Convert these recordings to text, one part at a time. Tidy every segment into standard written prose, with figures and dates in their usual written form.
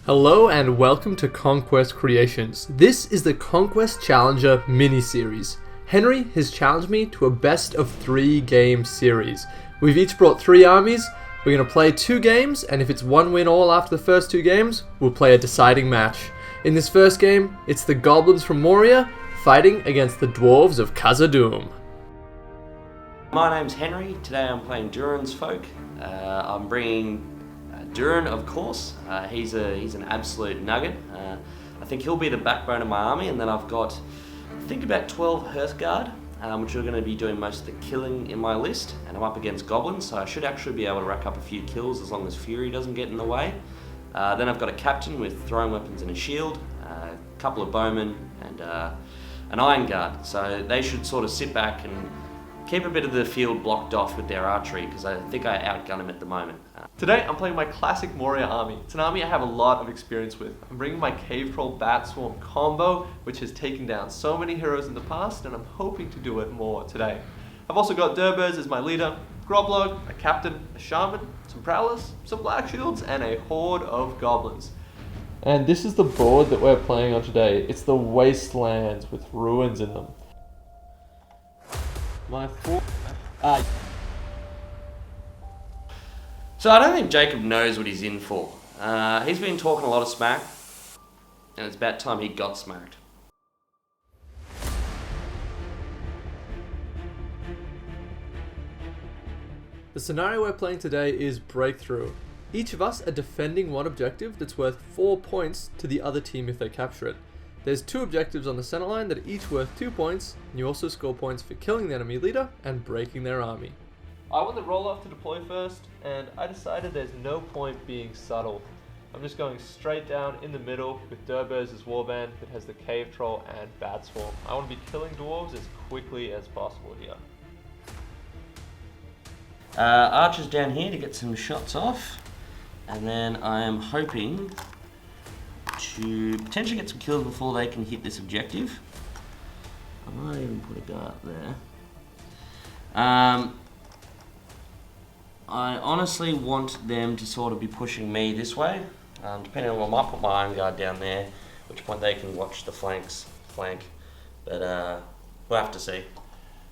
Hello and welcome to Conquest Creations. This is the Conquest Challenger mini-series. Henry has challenged me to a best of 3 game series. We've each brought 3 armies, we're going to play 2 games, and if it's 1 win all after the first 2 games, we'll play a deciding match. In this first game, it's the Goblins from Moria fighting against the Dwarves of Khazad-dûm. My name's Henry. Today I'm playing Durin's folk. I'm bringing Durin, of course. He's an absolute nugget. I think he'll be the backbone of my army, and then I've got, I think, about 12 Hearthguard, which are going to be doing most of the killing in my list, and I'm up against Goblins, so I should actually be able to rack up a few kills as long as Fury doesn't get in the way. Then I've got a captain with throwing weapons and a shield, a couple of bowmen, and an Iron Guard, so they should sort of sit back and keep a bit of the field blocked off with their archery, because I think I outgun them at the moment. Today I'm playing my classic Moria army. It's an army I have a lot of experience with. I'm bringing my Cave Troll Bat Swarm combo, which has taken down so many heroes in the past, and I'm hoping to do it more today. I've also got Dwarves as my leader, Groblog, a captain, a shaman, some prowlers, some black shields, and a horde of goblins. And this is the board that we're playing on today. It's the Wastelands with ruins in them. So I don't think Jacob knows what he's in for. He's been talking a lot of smack, and it's about time he got smacked. The scenario we're playing today is Breakthrough. Each of us are defending one objective that's worth 4 points to the other team if they capture it. There's 2 objectives on the center line that are each worth 2 points, and you also score points for killing the enemy leader and breaking their army. I want the roll-off to deploy first, and I decided there's no point being subtle. I'm just going straight down in the middle with Dwarves' warband that has the Cave Troll and Bat Swarm. I want to be killing Dwarves as quickly as possible here. Archer's down here to get some shots off, and then I am hoping to potentially get some kills before they can hit this objective. I might even put a guard there. I honestly want them to sort of be pushing me this way. Depending on, I might put my Iron Guard down there, at which point they can watch the flank. But we'll have to see.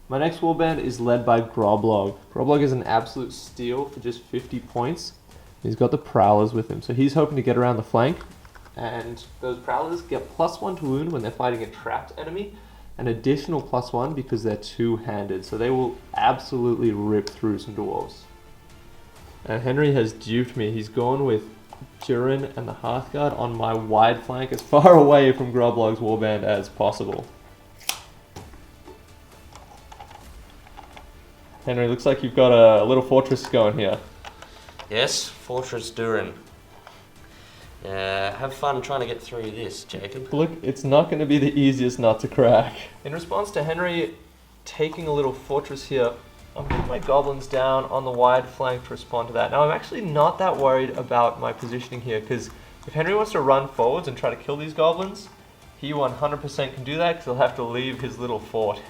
My next warband is led by Groblog. Groblog is an absolute steal for just 50 points. He's got the Prowlers with him, so he's hoping to get around the flank. And those Prowlers get +1 to wound when they're fighting a trapped enemy, an additional +1 because they're two-handed, so they will absolutely rip through some Dwarves. And Henry has duped me. He's gone with Durin and the Hearthguard on my wide flank as far away from Groblog's warband as possible. Henry, looks like you've got a little fortress going here. Yes, Fortress Durin. Have fun trying to get through this, Jacob. Look, it's not going to be the easiest nut to crack. In response to Henry taking a little fortress here, I'm putting my goblins down on the wide flank to respond to that. Now, I'm actually not that worried about my positioning here, because if Henry wants to run forwards and try to kill these goblins, he 100% can do that, because he'll have to leave his little fort.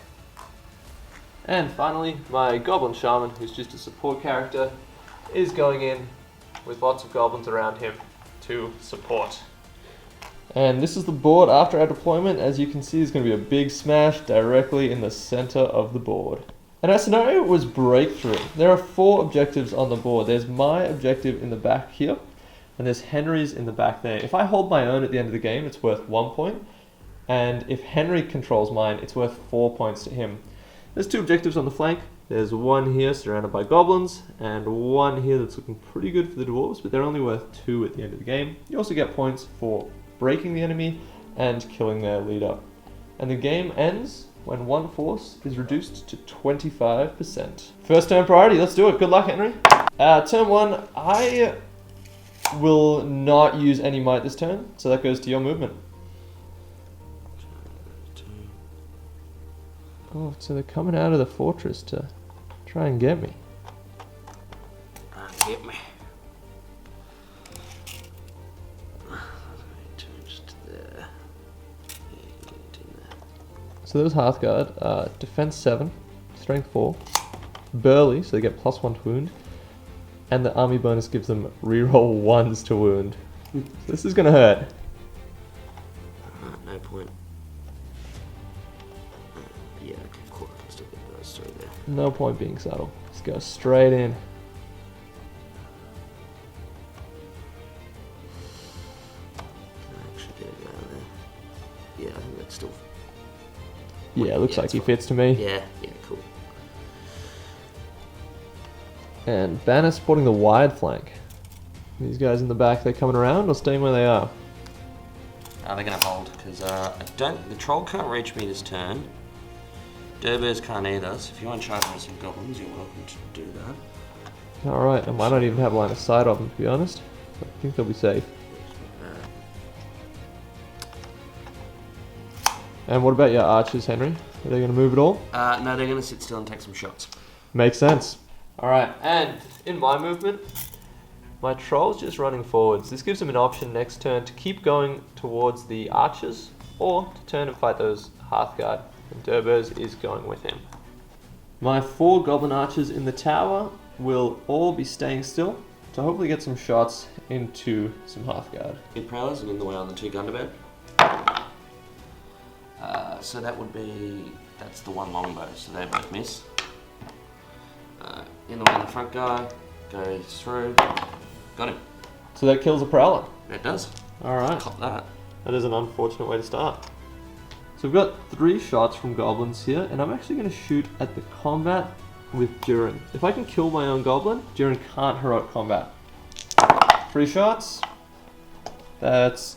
And finally, my goblin shaman, who's just a support character, is going in with lots of goblins around him to support. And this is the board after our deployment. As you can see, there's going to be a big smash directly in the center of the board. And our scenario was Breakthrough. There are 4 objectives on the board. There's my objective in the back here, and there's Henry's in the back there. If I hold my own at the end of the game, it's worth 1 point, and if Henry controls mine, it's worth 4 points to him. There's 2 objectives on the flank. There's one here surrounded by goblins, and one here that's looking pretty good for the Dwarves, but they're only worth 2 at the end of the game. You also get points for breaking the enemy and killing their leader. And the game ends when one force is reduced to 25%. First turn priority, let's do it. Good luck, Henry. Turn 1, I will not use any might this turn, so that goes to your movement. Oh, so they're coming out of the fortress to try and get me. Get me. So those Hearthguard, defense 7, strength 4, burly, so they get +1 to wound, and the army bonus gives them reroll 1s to wound. This is gonna hurt. No point. Yeah, okay, cool. I can still get those through there. No point being subtle. Just go straight in. Can I actually get it down there? Yeah, I think that's still. Yeah, it looks like it's he fine. fits to me. Yeah, cool. And Banner supporting the wide flank. These guys in the back, they're coming around or staying where they are? They're going to hold because the troll can't reach me this turn. Dwarves can't either, so if you want to charge me some goblins, you're welcome to do that. Alright, I might not even have line of sight of them, to be honest. So I think they'll be safe. And what about your archers, Henry? Are they going to move at all? No, they're going to sit still and take some shots. Makes sense. Alright, and in my movement, my troll's just running forwards. This gives him an option next turn to keep going towards the archers or to turn and fight those Hearthguard. And Dwarves is going with him. My 4 goblin archers in the tower will all be staying still to hopefully get some shots into some Hearthguard. Good prowlers and in the way on the 2 Gundabed. So that would be, that's the 1 longbow, so they both miss. In the way on the front guy, goes through, got him. So that kills a prowler. It does. Alright. Cop that. That is an unfortunate way to start. So we've got 3 shots from goblins here, and I'm actually going to shoot at the combat with Durin. If I can kill my own goblin, Durin can't heroic combat. 3 shots. That's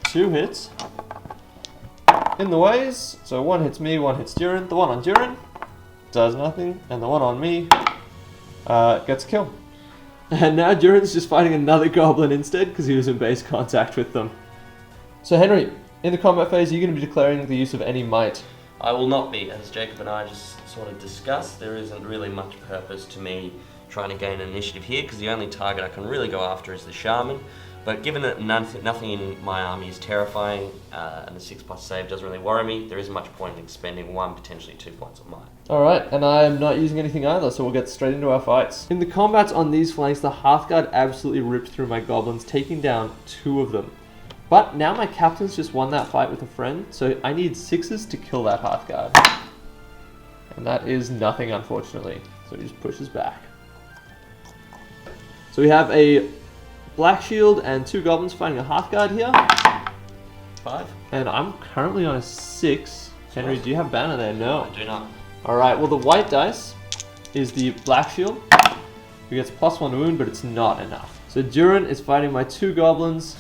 2 hits. In the ways, so 1 hits me, 1 hits Durin. The one on Durin does nothing, and the one on me gets a kill. And now Durin's just fighting another goblin instead because he was in base contact with them. So Henry, in the combat phase, are you going to be declaring the use of any might? I will not be, as Jacob and I just sort of discussed. There isn't really much purpose to me trying to gain an initiative here because the only target I can really go after is the shaman. But given that nothing in my army is terrifying and the 6+ save doesn't really worry me, there isn't much point in expending 1, potentially 2 points of might. Alright, and I'm not using anything either, so we'll get straight into our fights. In the combats on these flanks, the Hearthguard absolutely ripped through my goblins, taking down 2 of them. But now my captain's just won that fight with a friend, so I need 6s to kill that Hearthguard. And that is nothing, unfortunately. So he just pushes back. So we have a Black Shield and 2 goblins fighting a Hearthguard here. 5? And I'm currently on a 6. Henry, do you have banner there? No. I do not. Alright, well the white dice is the Black Shield, who gets +1 wound, but it's not enough. So Durin is fighting my 2 goblins.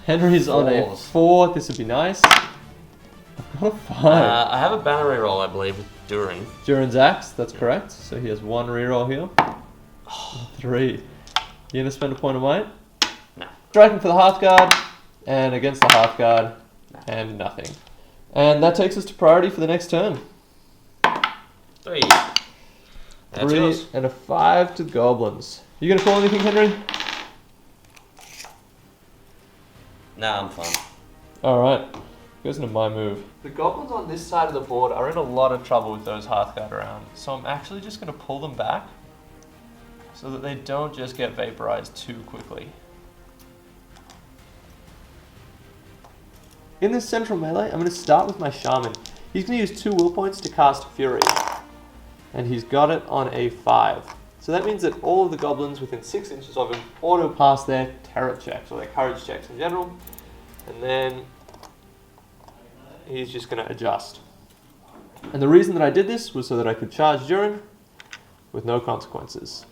Henry's on a 4. This would be nice. I've got a 5. I have a banner reroll, I believe, with Durin. Durin's axe, that's correct. So he has 1 reroll here. 3. You gonna spend a point of might? No. Striking for the Hearthguard, and against the Hearthguard, and nothing. And that takes us to priority for the next turn. 3. 3 and a 5 to goblins. You gonna call anything, Henry? Nah, I'm fine. Alright, goes into my move. The goblins on this side of the board are in a lot of trouble with those Hearthguard around, so I'm actually just going to pull them back so that they don't just get vaporized too quickly. In this central melee, I'm going to start with my shaman. He's going to use 2 will points to cast Fury, and he's got it on a 5. So that means that all of the goblins within 6 inches of him auto pass their terror checks, or their courage checks in general, and then he's just going to adjust. And the reason that I did this was so that I could charge Durin with no consequences.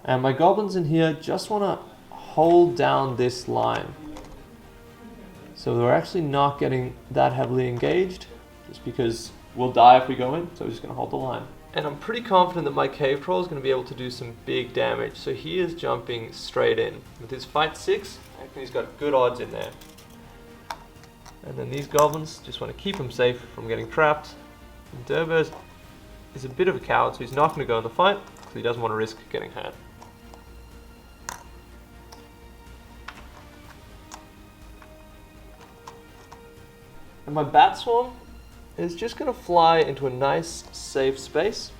And my goblins in here just want to hold down this line. So we're actually not getting that heavily engaged, just because we'll die if we go in, so we're just going to hold the line. And I'm pretty confident that my cave troll is going to be able to do some big damage, so he is jumping straight in. With his fight 6, I think he's got good odds in there. And then these goblins just want to keep him safe from getting trapped. And Dwarves is a bit of a coward, so he's not going to go in the fight, because he doesn't want to risk getting hurt. And my bat swarm is just going to fly into a nice, safe space,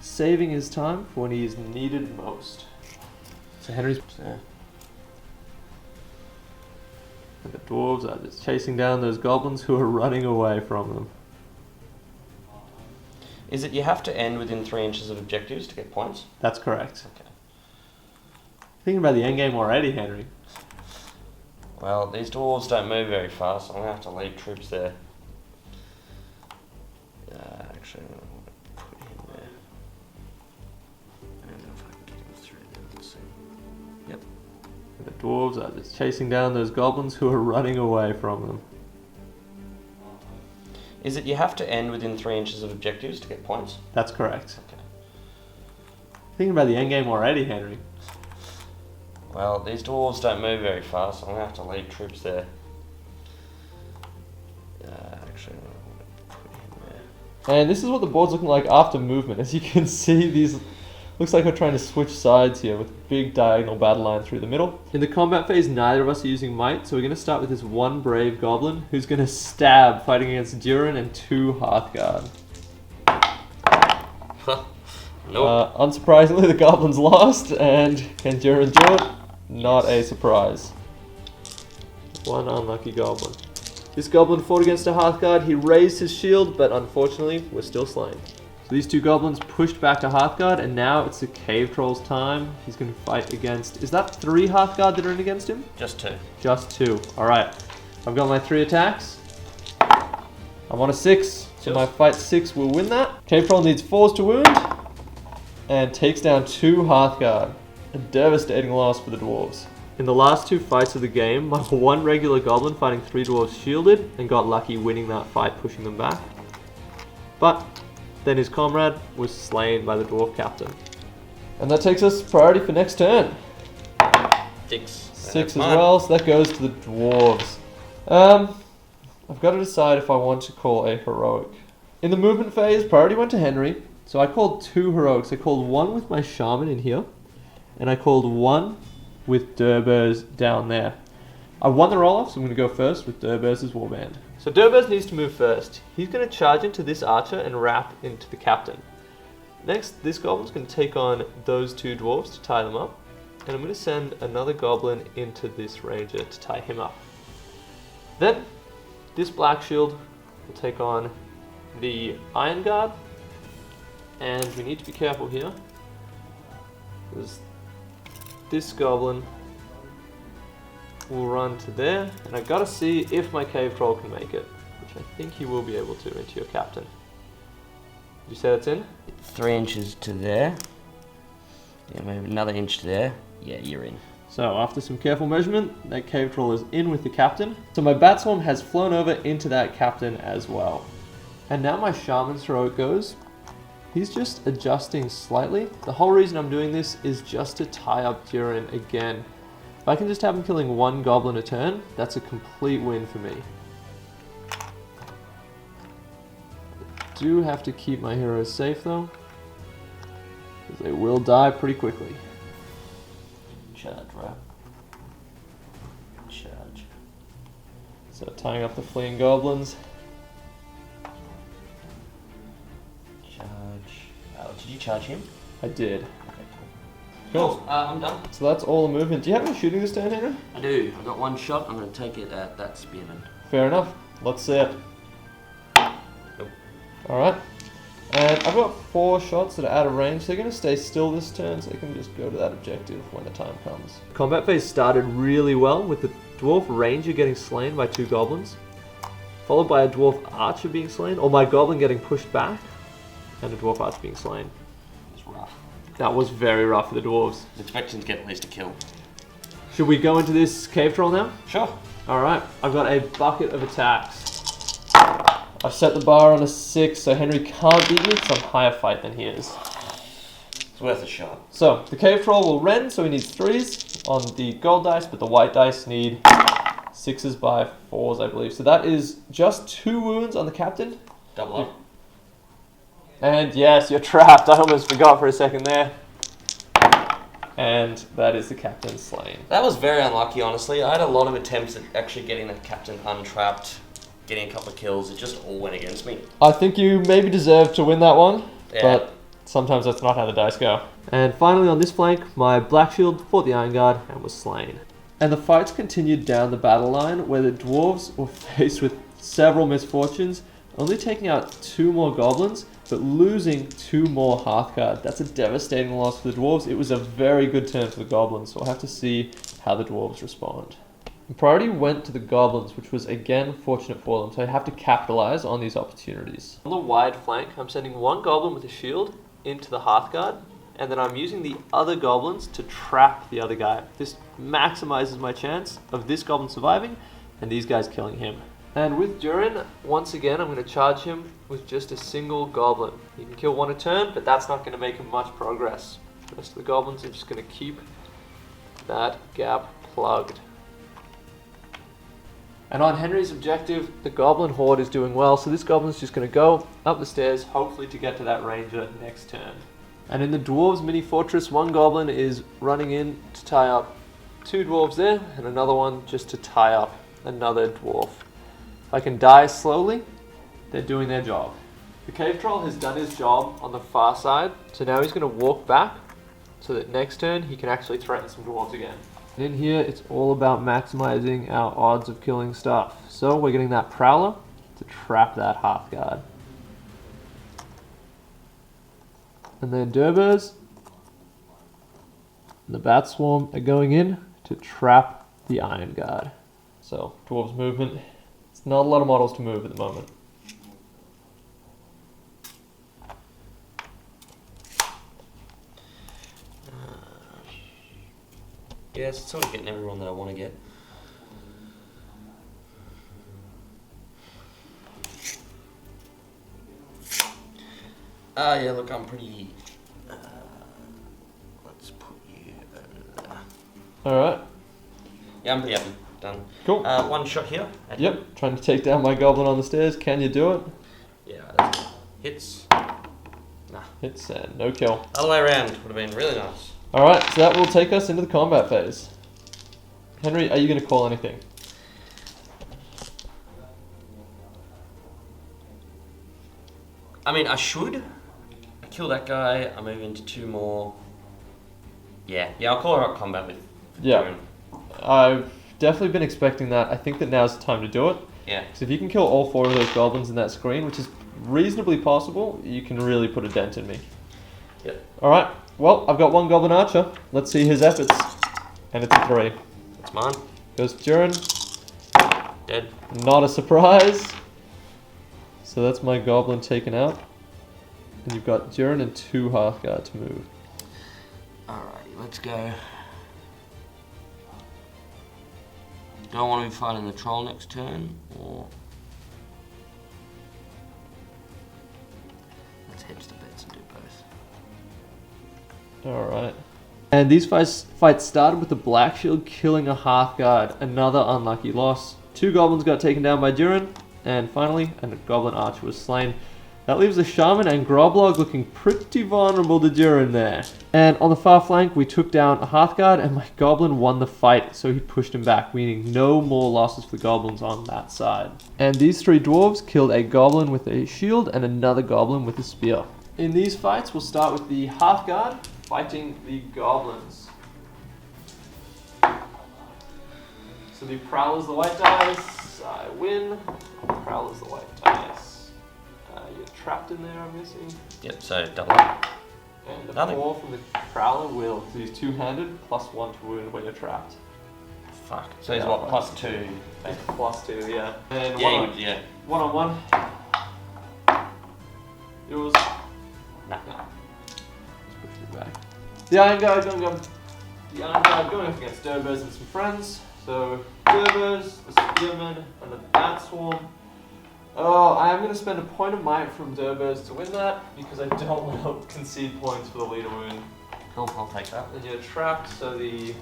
saving his time for when he is needed most. So Henry's... And the dwarves are just chasing down those goblins who are running away from them. Is it you have to end within 3 inches of objectives to get points? That's correct. Okay. Thinking about the endgame already, Henry. Well, these dwarves don't move very fast, so I'm going to have to leave troops there. Actually, I'm going to put him there. I don't know if I can get him through there. Let's see. Yep. And the dwarves are just chasing down those goblins who are running away from them. Is it you have to end within 3 inches of objectives to get points? That's correct. Okay. Thinking about the endgame already, Henry. Well, these dwarves don't move very fast, so I'm going to have to leave troops there. Actually, I'm going to put him there. And this is what the board's looking like after movement. As you can see, these looks like we're trying to switch sides here with a big diagonal battle line through the middle. In the combat phase, neither of us are using might, so we're going to start with this one brave goblin who's going to stab, fighting against Durin and 2 Hearthguard. Nope. Unsurprisingly, the goblins lost, and can Durin do it? Not a surprise. One unlucky goblin. This goblin fought against a Hearthguard. He raised his shield, but unfortunately was still slain. So these 2 goblins pushed back to Hearthguard, and now it's the Cave Troll's time. He's going to fight against... Is that 3 Hearthguard that are in against him? Just 2. Just 2. Alright. I've got my 3 attacks. I'm on a 6, so my fight 6 will win that. Cave Troll needs 4s to wound, and takes down 2 Hearthguard. A devastating loss for the dwarves. In the last 2 fights of the game, my 1 regular goblin fighting 3 dwarves shielded and got lucky winning that fight, pushing them back. But then his comrade was slain by the dwarf captain. And that takes us priority for next turn. 6. 6 as well, so that goes to the dwarves. I've got to decide if I want to call a heroic. In the movement phase, priority went to Henry, so I called 2 heroics. I called 1 with my shaman in here, and I called 1 with Durbers down there. I won the roll-off, so I'm going to go first with Durbers' warband. So Durbers needs to move first. He's going to charge into this archer and wrap into the captain. Next, this goblin's going to take on those 2 dwarves to tie them up, and I'm going to send another goblin into this ranger to tie him up. Then, this black shield will take on the Iron Guard, and we need to be careful here, because this goblin will run to there, and I gotta see if my cave troll can make it, which I think he will be able to, into your captain. Did you say that's in? 3 inches to there. Yeah, maybe another inch to there. Yeah, you're in. So after some careful measurement, that cave troll is in with the captain. So my bat swarm has flown over into that captain as well. And now my shaman's heroic goes. He's just adjusting slightly. The whole reason I'm doing this is just to tie up Durin again. If I can just have him killing 1 goblin a turn, that's a complete win for me. I do have to keep my heroes safe though, because they will die pretty quickly. Charge, right? Charge. So tying up the fleeing goblins. Did you charge him? I did. Okay, Cool. I'm done. So that's all the movement. Do you have any shooting this turn, Henry? I do. I've got 1 shot. I'm going to take it at that spearman. Fair enough. Let's see it. Nope. Alright. And I've got 4 shots that are out of range. So they're going to stay still this turn, so they can just go to that objective when the time comes. Combat phase started really well with the dwarf ranger getting slain by 2 goblins, followed by a dwarf archer being slain, or my goblin getting pushed back, and a dwarf archer being slain. It's rough. That was very rough for the dwarves. I was expecting to get at least a kill. Should we go into this cave troll now? Sure. Alright, I've got a bucket of attacks. I've set the bar on a 6, so Henry can't beat me because I'm higher fight than he is. It's worth a shot. So, the cave troll will rend, so he needs 3s on the gold dice, but the white dice need 6s by 4s, I believe. So that is just 2 wounds on the captain. Double up. And yes, you're trapped. I almost forgot for a second there. And that is the captain slain. That was very unlucky, honestly. I had a lot of attempts at actually getting the captain untrapped, getting a couple of kills. It just all went against me. I think you maybe deserved to win that one, Yeah. but Sometimes that's not how the dice go. And finally on this flank, my Black Shield fought the Iron Guard and was slain. And the fights continued down the battle line where the Dwarves were faced with several misfortunes, only taking out 2 more Goblins, but losing 2 more Hearthguard. That's a devastating loss for the Dwarves. It was a very good turn for the Goblins, so we'll have to see how the Dwarves respond. And priority went to the Goblins, which was again fortunate for them, so I have to capitalize on these opportunities. On the wide flank, I'm sending 1 Goblin with a shield into the Hearthguard, and then I'm using the other Goblins to trap the other guy. This maximizes my chance of this Goblin surviving and these guys killing him. And with Durin, once again, I'm going to charge him with just a single Goblin. He can kill 1 a turn, but that's not going to make him much progress. The rest of the Goblins are just going to keep that gap plugged. And on Henry's objective, the Goblin Horde is doing well, so this Goblin's just going to go up the stairs, hopefully to get to that Ranger next turn. And in the Dwarves mini fortress, 1 Goblin is running in to tie up 2 Dwarves there, and another one just to tie up another Dwarf. If I can die slowly, they're doing their job. The Cave Troll has done his job on the far side, so now he's going to walk back so that next turn he can actually threaten some Dwarves again. And in here, it's all about maximizing our odds of killing stuff. So we're getting that Prowler to trap that Hearthguard. And then Durbers and the Bat Swarm are going in to trap the Iron Guard. So, Dwarves movement. It's not a lot of models to move at the moment. Yeah, it's sort of getting everyone that I want to get. Yeah, look, I'm pretty... let's put you over there. Alright. Yeah, I'm pretty happy. Done. Cool. 1 shot here. Yep, trying to take down my Goblin on the stairs. Can you do it? Yeah, that's good. Hits. Nah. Hits and no kill. Other way around would have been really nice. Alright, so that will take us into the combat phase. Henry, are you going to call anything? I mean, I should. I kill that guy. I move into 2 more. Yeah, I'll call her up combat with Yeah. Durin. I've definitely been expecting that. I think that now's the time to do it. Yeah. Because if you can kill all 4 of those Goblins in that screen, which is reasonably possible, you can really put a dent in me. Yep. Alright, well, I've got 1 Goblin Archer. Let's see his efforts. And it's a 3. That's mine. Goes Durin. Dead. Not a surprise. So that's my Goblin taken out. And you've got Durin and 2 Hearthguard to move. Alrighty, let's go. Do I want to be fighting the troll next turn, or let's hedge the bets and do both. Alright. And these fights started with the Black Shield killing a Hearthguard. Another unlucky loss. 2 Goblins got taken down by Durin. And finally, a Goblin Archer was slain. That leaves the Shaman and Groblog looking pretty vulnerable to Durin there. And on the far flank, we took down a Hearthguard, and my Goblin won the fight, so he pushed him back, meaning no more losses for the Goblins on that side. And these 3 Dwarves killed a Goblin with a shield and another Goblin with a spear. In these fights, we'll start with the Hearthguard fighting the Goblins. So the Prowler's the white dice, I win. Prowler's the white dice. You're trapped in there, I'm guessing. Yep, so double up. And the Nothing. 4 from the Prowler will, because he's 2-handed, +1 to wound when you're trapped. Fuck. So he's Yeah, what, like- +2? +2, yeah. And Yeah, one on one. Yours. Nah. Let's push it back. The Iron Guard going up. The Iron Guard going up against Durbers and some friends. So Durbers, the Spearman, and the Bat Swarm. Oh, I am going to spend a point of might from Durbers to win that because I don't want to concede points for the leader wound. Cool, I'll take that. And you're trapped, so the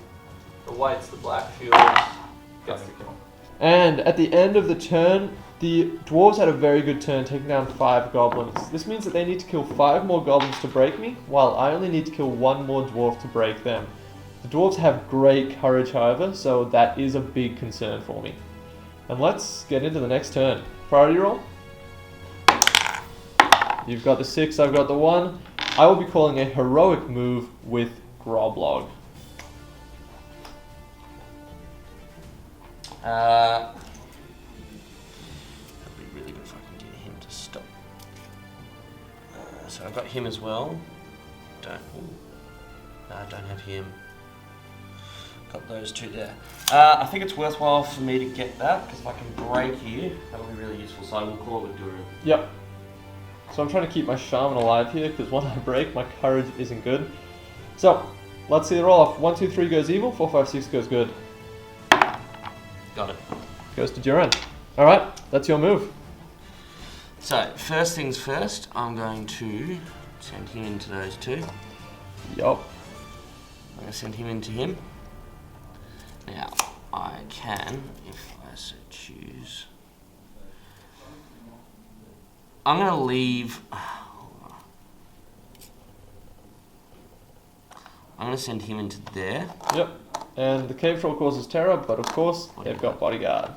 whites, the black shields, gets the kill. And at the end of the turn, the Dwarves had a very good turn, taking down 5 Goblins. This means that they need to kill 5 more Goblins to break me, while I only need to kill 1 more Dwarf to break them. The Dwarves have great courage, however, so that is a big concern for me. And let's get into the next turn. Priority roll. You've got the 6, I've got the 1. I will be calling a heroic move with Groblog. That'd be really good if I can get him to stop. So I've got him as well. No, I don't have him. Got those two there. I think it's worthwhile for me to get that, because if I can break here, that'll be really useful. So I will call it with Duru. Yep. So I'm trying to keep my shaman alive here, because when I break, my courage isn't good. So, let's see the roll off. 1, 2, 3 goes evil, 4, 5, 6 goes good. Got it. Goes to Duran. Alright, that's your move. So, first things first, I'm going to send him into those two. Yup. I'm going to send him into him. Now, I can, if I so choose, I'm going to leave, I'm going to send him into there. Yep. And the cave troll causes terror, but of course, they've got bodyguard.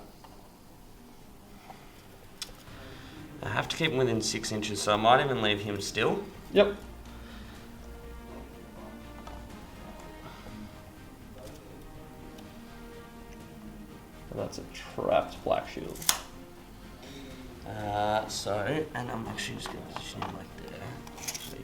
I have to keep him within 6 inches, so I might even leave him still. Yep. And that's a trapped black shield. And I'm actually just going to position him like there. So,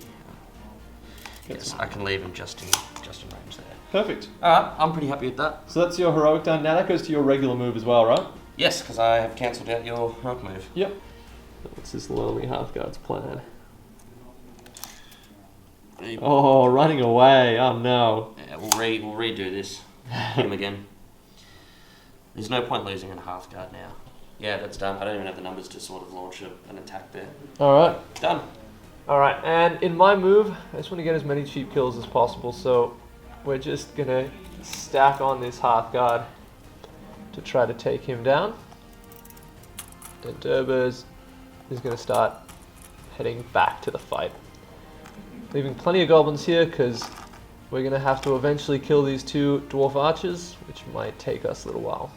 yes, I can leave him just in range there. Perfect. Alright, I'm pretty happy with that. So that's your heroic done. Now that goes to your regular move as well, right? Yes, because I have cancelled out your heroic move. Yep. What's this lonely Hearthguard's plan? Oh, running away. Oh no. Yeah, we'll redo this. Hit him again. There's no point losing in Hearthguard now. Yeah, that's done. I don't even have the numbers to sort of launch an attack there. Alright. Done. Alright, and in my move, I just want to get as many cheap kills as possible, so we're just going to stack on this Hearthguard to try to take him down. And Durbers is going to start heading back to the fight. Leaving plenty of goblins here, because we're going to have to eventually kill these 2 dwarf archers, which might take us a little while.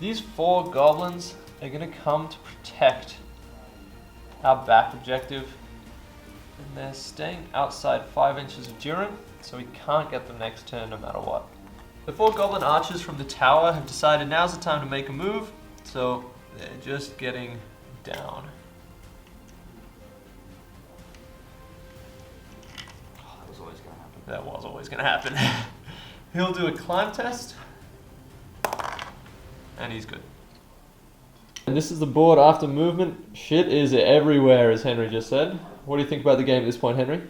These 4 goblins are going to come to protect our back objective. And they're staying outside 5 inches of Duran, so we can't get them next turn no matter what. The 4 goblin archers from the tower have decided now's the time to make a move, so they're just getting down. Oh, that was always going to happen. That was always going to happen. He'll do a climb test, and he's good. And this is the board after movement. Shit is everywhere, as Henry just said. What do you think about the game at this point, Henry?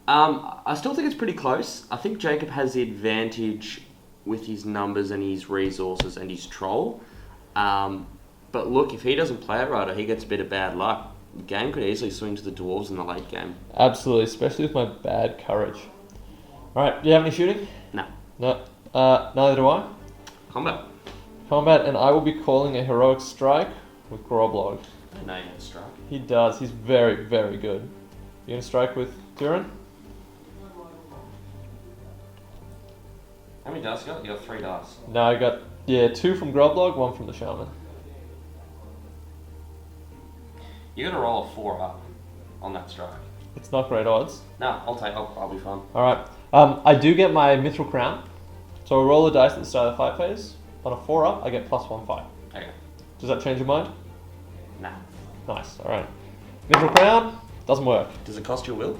I still think it's pretty close. I think Jacob has the advantage with his numbers and his resources and his troll. But look, if he doesn't play it right or he gets a bit of bad luck, the game could easily swing to the Dwarves in the late game. Absolutely, especially with my bad courage. Alright, do you have any shooting? No. No. Neither do I. Combat. Combat, and I will be calling a heroic strike with Groblog. I didn't know you had a strike. He does. He's very, very good. You gonna strike with Duran? How many dice you got? You got 3 dice. No, I got 2 from Groblog, 1 from the Shaman. You got to roll a 4 up on that strike. It's not great odds. No, I'll be fine. Alright. I do get my Mithril Crown. So I roll the dice at the start of the fight phase. On a 4 up, I get +1 fight. Okay. Does that change your mind? Nah. Nice, alright. Mithril Crown doesn't work. Does it cost you a will?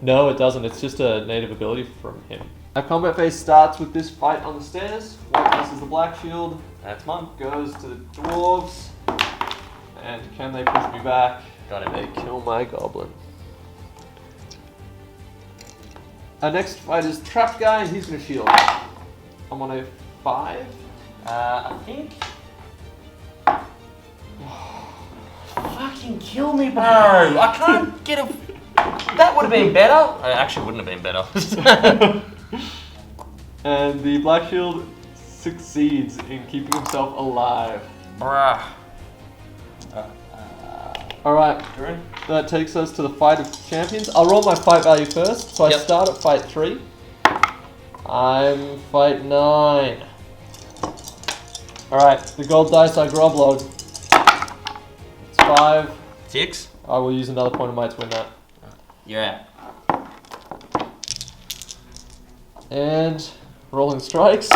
No, it doesn't. It's just a native ability from him. Our combat phase starts with this fight on the stairs. One places the black shield. That's mine. Goes to the dwarves. And can they push me back? Got it. They kill my goblin. Our next fight is Trapped Guy, and he's going to shield. I'm on a 5. I think... Fucking kill me, bro! I can't get a... That would have been better. It actually wouldn't have been better. And the black shield succeeds in keeping himself alive. Bruh. Alright, that takes us to the fight of champions. I'll roll my fight value first. So I start at fight 3. I'm fight 9. Alright, the gold dice are Groblog. It's 5. 6. I will use another point of might to win that. You're out. And rolling strikes.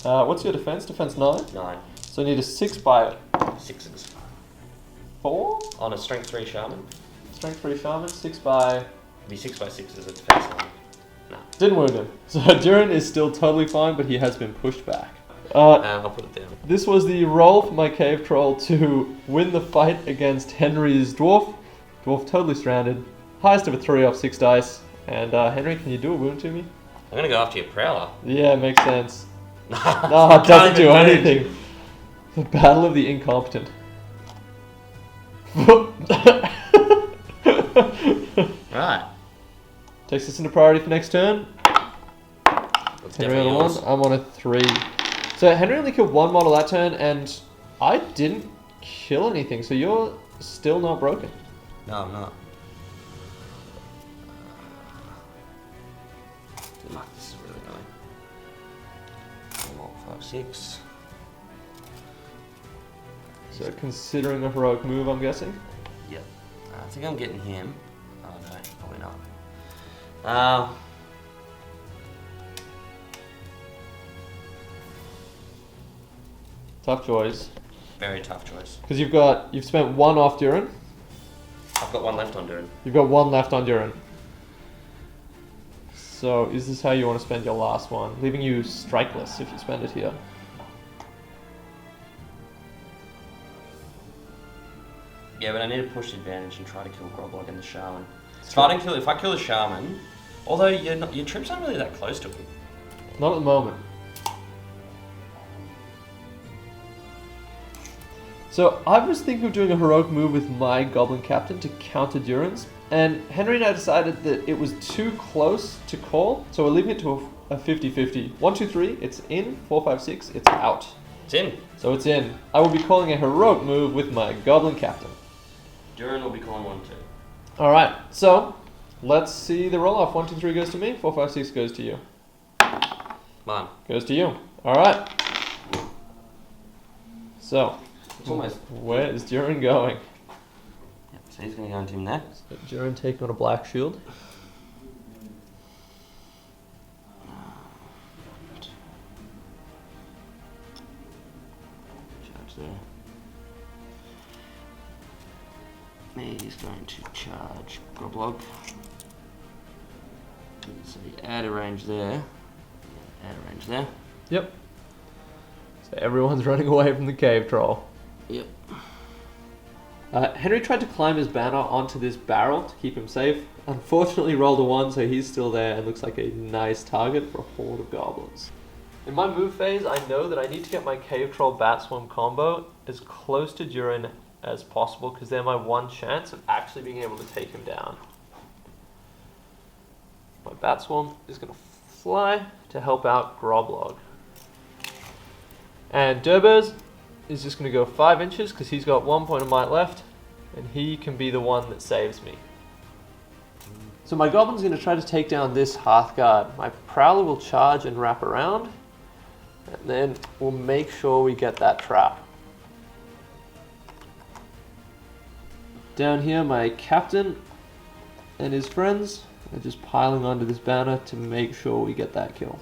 What's your defense? Defense 9? 9. So you need a 6 by 6s. 4? On a strength 3 shaman. Strength 3 shaman, 6 by... It'd be 6 by 6 as a defense line. No. Didn't wound him. So Durin is still totally fine, but he has been pushed back. I'll put it down. This was the roll for my cave troll to win the fight against Henry's dwarf. Dwarf totally stranded. Highest of a 3 off 6 dice. And Henry, can you do a wound to me? I'm gonna go after your prowler. Yeah, makes sense. No, No, it doesn't do anything. The battle of the incompetent. Right. Takes us into priority for next turn. That's Henry on definitely a 1, yours. I'm on a 3. So Henry only killed 1 model that turn, and I didn't kill anything, so you're still not broken. No, I'm not. Good luck, this is really annoying. 4, 5, 6. So considering a heroic move, I'm guessing. Yep. I think I'm getting him. Oh no, probably not. Tough choice. Very tough choice. Because you've spent 1 off Durin. I've got 1 left on Durin. You've got 1 left on Durin. So is this how you want to spend your last one? Leaving you strikeless if you spend it here. Yeah, but I need to push the advantage and try to kill Groblog and the Shaman. If I kill the Shaman, although your troops aren't really that close to him. Not at the moment. So I was thinking of doing a heroic move with my Goblin Captain to counter Durin's, and Henry and I decided that it was too close to call, so we're leaving it to a 50-50. 1, 2, 3, it's in. 4, 5, 6, it's out. It's in. So it's in. I will be calling a heroic move with my Goblin Captain. Durin will be calling 1, 2. Alright, so let's see the roll off. 1, 2, 3 goes to me, 4, 5, 6 goes to you. Mine. Goes to you. Alright. So, It's almost. where is Durin going? Yep, so he's going to go into him there. Durin taking on a black shield. Charge there. He's going to charge Groblog. So you add a range there. Add a range there. Yep. So everyone's running away from the cave troll. Yep. Henry tried to climb his banner onto this barrel to keep him safe. Unfortunately rolled a 1, so he's still there and looks like a nice target for a horde of goblins. In my move phase, I know that I need to get my cave troll bat swarm combo as close to Durin as possible, because they're my one chance of actually being able to take him down. My bat swarm is going to fly to help out Groblog. And Durbers is just going to go 5 inches because he's got 1 point of might left, and he can be the one that saves me. So my Goblin's going to try to take down this Hearthguard. My Prowler will charge and wrap around, and then we'll make sure we get that trap. Down here, my Captain and his friends are just piling onto this banner to make sure we get that kill.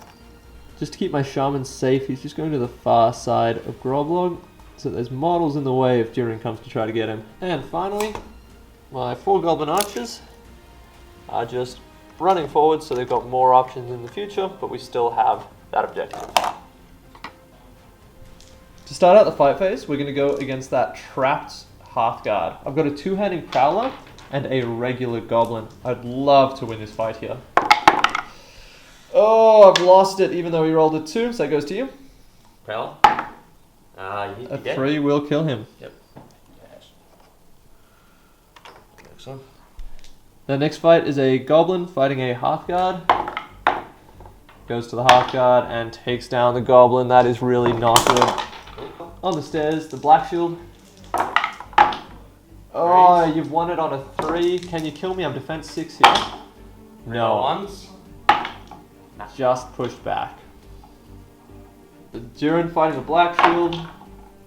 Just to keep my Shaman safe, he's just going to the far side of Groblog, so there's models in the way if Durin comes to try to get him. And finally, my 4 Goblin Archers are just running forward, so they've got more options in the future, but we still have that objective. To start out the fight phase, we're going to go against that trapped Hearthguard. I've got a 2-handing Prowler and a regular Goblin. I'd love to win this fight here. Oh, I've lost it even though he rolled a 2, so that goes to you. Prowler? A 3 will kill him. Yep. Yes. Excellent. The next fight is a Goblin fighting a Hearthguard. Goes to the Hearthguard and takes down the Goblin. That is really not good. On the stairs, the Black Shield. Oh, you've won it on a 3. Can you kill me? I'm defense 6 here. No. Ones. Just pushed back. The Durin fighting the Black Shield.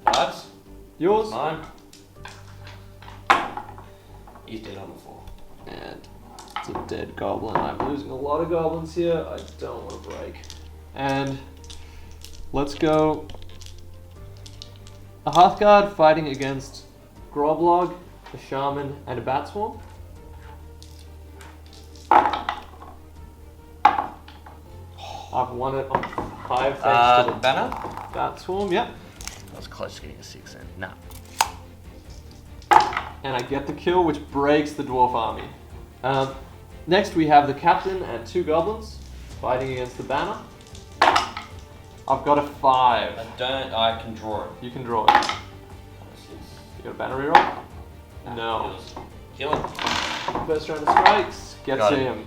What? Yours? Mine. He's dead on the floor. And It's a dead goblin. I'm losing a lot of goblins here. I don't want to break. And let's go. A Hearthguard fighting against Groblog, a Shaman, and a Bat Swarm. I've won it on 5 thanks to the banner? Bat Swarm, yep. I was close to getting a 6 in. Nah. And I get the kill, which breaks the Dwarf army. Next we have the Captain and 2 Goblins fighting against the Banner. I've got a 5. I can draw it. You can draw it. You got a Banner reroll? No. Kill him. First round of strikes, gets Got it. him.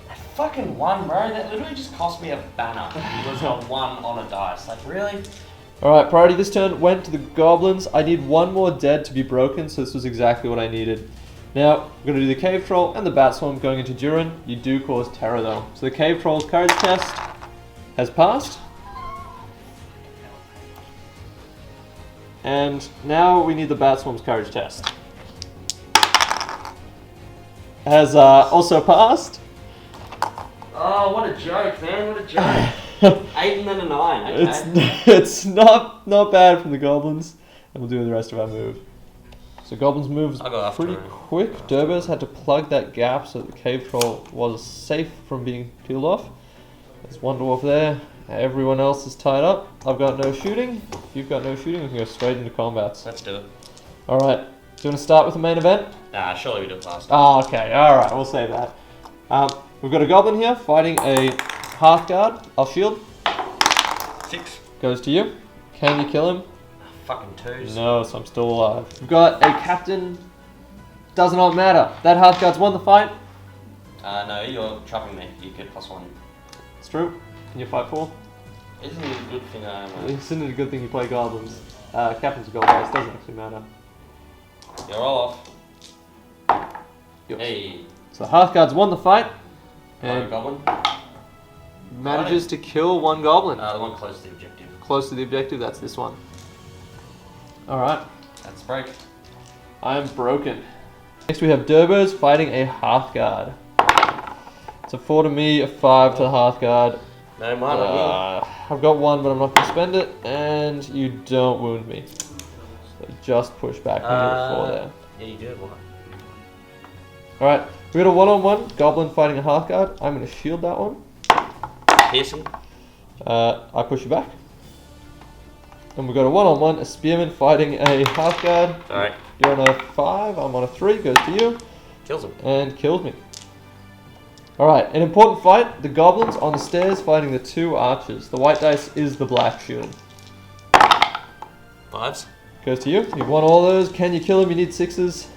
That fucking 1, bro. That literally just cost me a banner. It was a 1 on a dice. Like, really? Alright, priority this turn went to the Goblins. I need 1 more dead to be broken, so this was exactly what I needed. Now, we're going to do the Cave Troll and the Bat Swarm going into Durin. You do cause terror though. So the Cave Troll's courage test has passed. And now we need the Bat Swarm's courage test. Has also passed. Oh, what a joke, man. What a joke. 8 and then a 9. Okay. It's not bad from the Goblins. And we'll do the rest of our move. So Goblins' move is pretty quick. Durbos had to plug that gap so that the Cave Troll was safe from being peeled off. There's 1 dwarf there. Everyone else is tied up. I've got no shooting. If you've got no shooting, we can go straight into combats. Let's do it. Alright. Do you want to start with the main event? Nah, surely we do it last. Ah, okay. Alright, we'll save that. We've got a Goblin here fighting a Hearthguard. I'll shield. 6. Goes to you. Can you kill him? Fucking 2s. No, so I'm still alive. We've got a Captain. Does not matter. That Hearthguard's won the fight. No, you're trapping me. You get +1. It's true. Can you fight 4? Isn't it a good thing I am? Isn't it a good thing you play Goblins? Captain's a gold dice. Doesn't actually matter. You roll off. Yours. Hey. So Hearthguard's won the fight. And And goblin. manages to kill 1 Goblin. The one close to the objective. Close to the objective, that's this one. Alright, That's break. I am broken. Next we have Durbos fighting a Hearthguard. It's a 4 to me, a 5 to the Hearthguard. No, mine on I've got 1, but I'm not going to spend it, and you don't wound me. So just push back when you're 4 there. Yeah, you did. What? Alright, we got a 1-on-1, Goblin fighting a Hearthguard. I'm going to shield that one. Piercing. I push you back. And we've got a 1-on-1, a Spearman fighting a Hearthguard. Alright. You're on a 5, I'm on a 3, goes to you. Kills him. And kills me. Alright, an important fight. The Goblins on the stairs fighting the 2 archers. The white dice is the black shield. 5s. Goes to you. You've won all those. Can you kill him? You need 6s.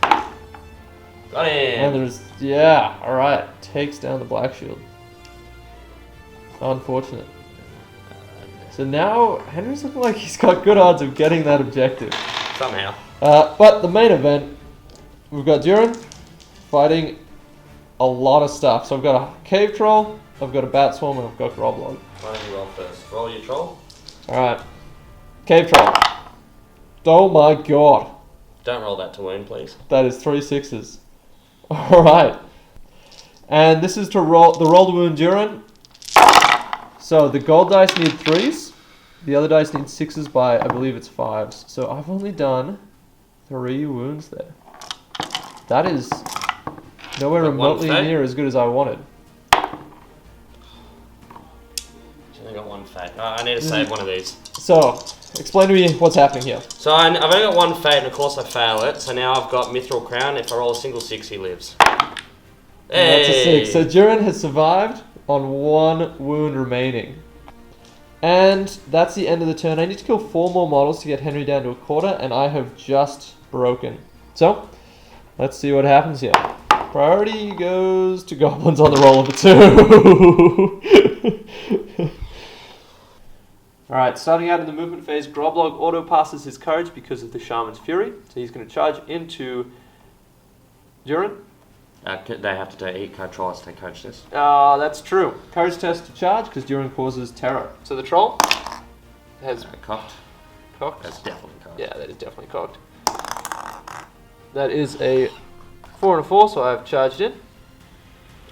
Got him. And there's, yeah, alright. Takes down the black shield. Unfortunate. So now, Henry's looking like he's got good odds of getting that objective. Somehow. But the main event, we've got Durin fighting a lot of stuff. So I've got a Cave Troll, I've got a Bat Swarm, and I've got Groblog. Why don't you roll first? Roll your troll. Alright. Cave Troll. Oh my god. Don't roll that to wound, please. That is 3 6s. Alright. And this is to roll the roll to wound Durin. So the gold dice need 3s. The other dice need 6s by, I believe it's 5s. So I've only done 3 wounds there. That is nowhere remotely near as good as I wanted. I got 1 fate. I need to save one of these. So, explain to me what's happening here. So I've only got 1 fate, and of course I fail it. So now I've got Mithril Crown. If I roll a single 6, he lives. And that's a 6. So Durin has survived on 1 wound remaining. And that's the end of the turn. I need to kill 4 more models to get Henry down to a quarter, and I have just broken. So, let's see what happens here. Priority goes to Goblins on the roll of a 2. Alright, starting out in the movement phase, Groblog auto passes his courage because of the Shaman's Fury. So he's going to charge into Durin. They have to do eat code trials to take coach test. That's true. Courage test to charge because Durin causes terror. So the troll has Cocked. cocked. That's definitely cocked. Yeah, that is definitely cocked. That is a 4 and a 4, so I've charged in.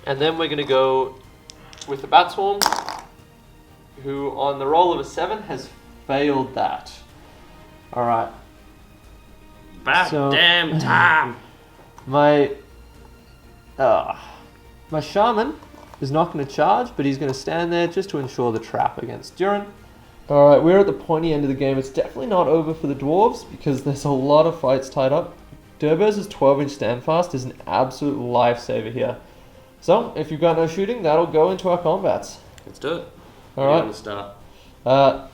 And then we're going to go with the Bat Swarm, who on the roll of a 7 has failed that. Alright. About damn time. My Shaman is not going to charge, but he's going to stand there just to ensure the trap against Durin. Alright, we're at the pointy end of the game. It's definitely not over for the Dwarves because there's a lot of fights tied up. Durber's 12-inch standfast is an absolute lifesaver here. So, if you've got no shooting, that'll go into our combats. Let's do it. Alright. Want to start?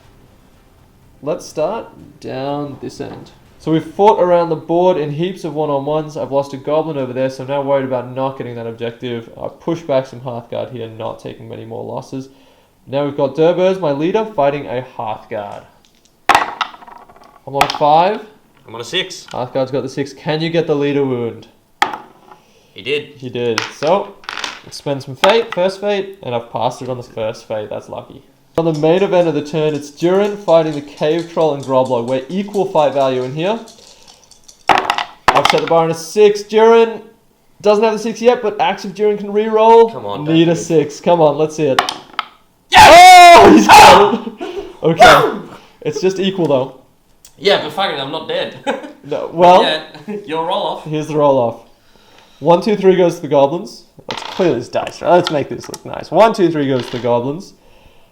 Let's start down this end. So we've fought around the board in heaps of one-on-ones. I've lost a goblin over there, so I'm now worried about not getting that objective. I push back some Hearthguard here, not taking many more losses. Now we've got Durbers, my leader, fighting a Hearthguard. I'm on a 5. I'm on a 6. Hearthguard's got the 6. Can you get the leader wound? He did. He did. So, let's spend some fate, first fate, and I've passed it on the first fate. That's lucky. On the main event of the turn, it's Durin fighting the Cave Troll and Groblo. We're equal fight value in here. I've set the bar on a 6. Durin doesn't have the 6 yet, but active Durin can re-roll. Come on, Need a David. 6. Come on, let's see it. Oh, he's got it. Okay. It's just equal though. Yeah, but fucking, I'm not dead. No, well, yeah, you'll roll off. here's the roll off. 1, 2, 3 goes to the Goblins. Let's clear this dice. Right? Let's make this look nice. 1, 2, 3 goes to the Goblins.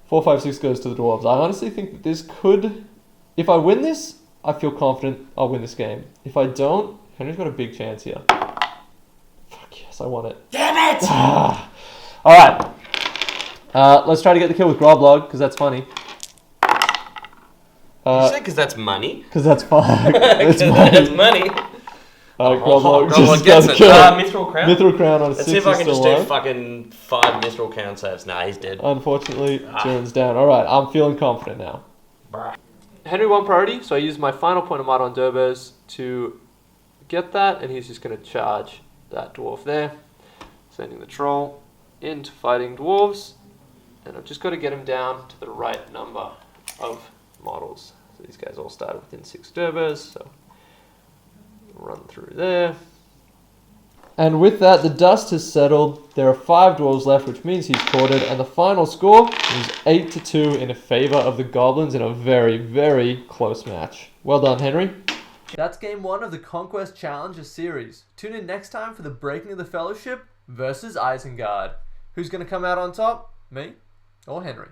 4, 5, 6 goes to the Dwarves. I honestly think that this could... If I win this, I feel confident I'll win this game. If I don't, Henry's got a big chance here. Fuck yes, I won it. Damn it! Alright. Let's try to get the kill with Groblog, because that's funny. You said because that's money? Because that's fun. Because that's money. Groblog Groblog just gets got it. a kill. Mithril Crown? Mithril Crown on a 6 Let's see if I can just still do alive. fucking 5 Mithril Crown saves. Nah, he's dead. Unfortunately, Durin's down. Alright, I'm feeling confident now. Henry won priority, so I used my final point of might on Durbers to get that, and he's just going to charge that dwarf there, sending the troll into fighting dwarves, and I've just got to get him down to the right number of models. So these guys all started within 6 Durbers, so run through there. And with that, the dust has settled. There are 5 dwarves left, which means he's quartered. And the final score is 8-2 in favour of the Goblins in a very, very close match. Well done, Henry. That's game 1 of the Conquest Challenger Series. Tune in next time for the Breaking of the Fellowship versus Isengard. Who's going to come out on top? Me or Henry?